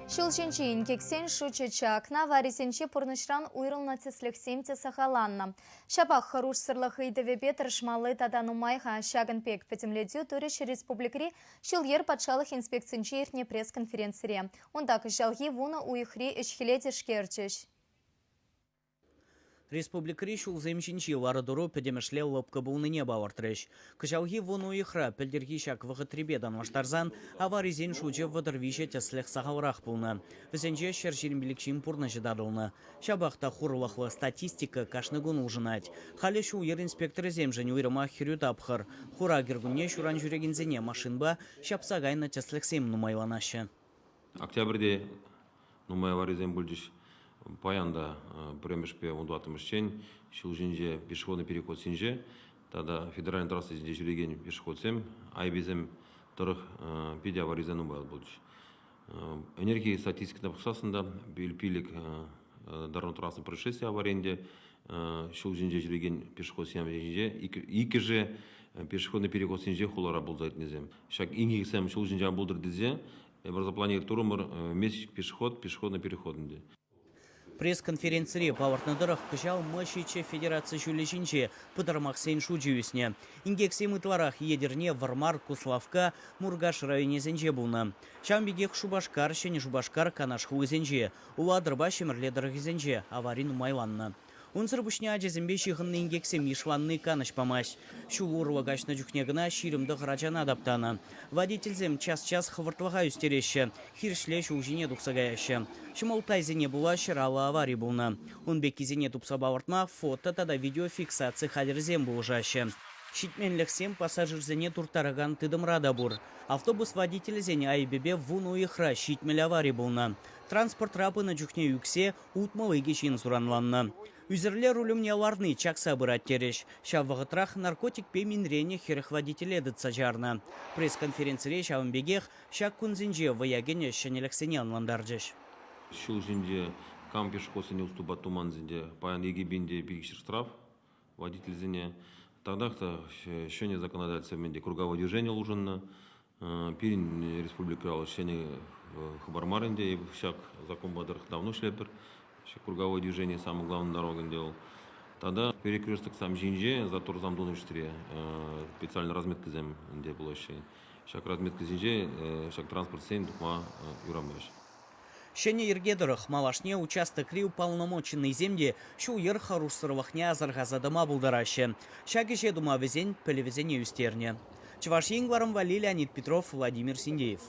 Шилшенчен кексен шучачакна варисенче пурнышран уйрылна теслих семте сахаланна. Шапах харуш сырлых идеве Петр шмалы таданумайха шагын пек петемледю туриш республикри шилер патшалых инспекцинче иртне пресс-конференции. Он так жалги вуна уихри ишхилете шкерчеш. Республикри шул земчинчи ларадуру педемешлел лопка булны не бавартреш. Кыжалги вуну ихра пельдерги шак вахатрибедан ваштарзан аваризен шуче вадырвише теслех сахалрах булны. Везенже шерширин биликшин пурна жидадылны. Шабахта хурлахлы статистика кашныгун ужинать. Хали шу ер инспекторы земжен уйрама хирю тапхар. Хура гергуне шуран жүрегензене машинба шапсагайна теслех сем нумайланашы. Октябрьде нумай аваризен бульдиш. Паянда премешпе ундуатымышчен, шилжинже пешеходный переход синже, тогда федеральный трассы здесь жүреген пешеход сем, айбезем тұрық педе аваризен убал будыш. Энергия статистикана бақсасында пилик дарну трассы происшествия аварийінде шилжинже жүреген пешеход сем жинже, икі же пешеходный переход синже хулара бұлзайт незем. Шак инги сем шилжинже бұлдыр дезе, запланир турумыр месячник пешеходный переходінде. Пресс-конференции павартнадырах кышал мощиче федерации шулечинче пыдармах сен шудживесне. Ингексем итварах едерне Вармар, Куславка, Мургаш районе зенже булна. Шамбегех Шубашкар, шене Шубашкар, Канашху зенже. Уладырба шемерледырых зенже, аварин майланна. Унсыр бушня ажезембеши хынны ингексем ишланны каныш памаш. Шулур лагачна жүкнегына ширимды грачана адаптана. Водительзем час-час хвыртвага үстереші. Хиршле шулжине дуксагаяшы. Шымалтайзене була шыралы аварий булна. Унбекизене тупса бавартма фото тада видеофиксация хадерзем булжашы. Шитменлексем пассажирзене туртараган тыдымрада бур. Автобус водительзене айбебе вуну ихра шитмел аварий булна. Транспорт рапы на жүкне юксе утмалы кешин суранланна. Үзерлер рулемне ларны чакса бырат тереш. Шаввағытрах наркотик пеминрене херых водителе дыцажарна. Пресс-конференции шавынбегех шак кунзинже ваягене шанелексене анландарджеш. Шилжинде кам пешеходсене уступат туманзинде паян егибинде бигшир штраф водительзене. Тогда-то шене законодательстве круговое движение луженно. Пирин республика шене хабармаринде шак закон бадрых давно шлепер. Круговое движение самой главной дорогой делал. Тогда перекресток сам Жинже, затор замдон үштіре, специально разметка зем, где было еще. Шак разметка Жинже, шак транспорт сен, духма юрамеш. Шене ергедырых малашне участок ри уполномоченный земде, шу ер харушсырлахне азаргазадыма булдараще. Шаги жедума везень, пелевезене үстерне. Чеваш Ингваром Вали, Леонид Петров, Владимир Синдеев.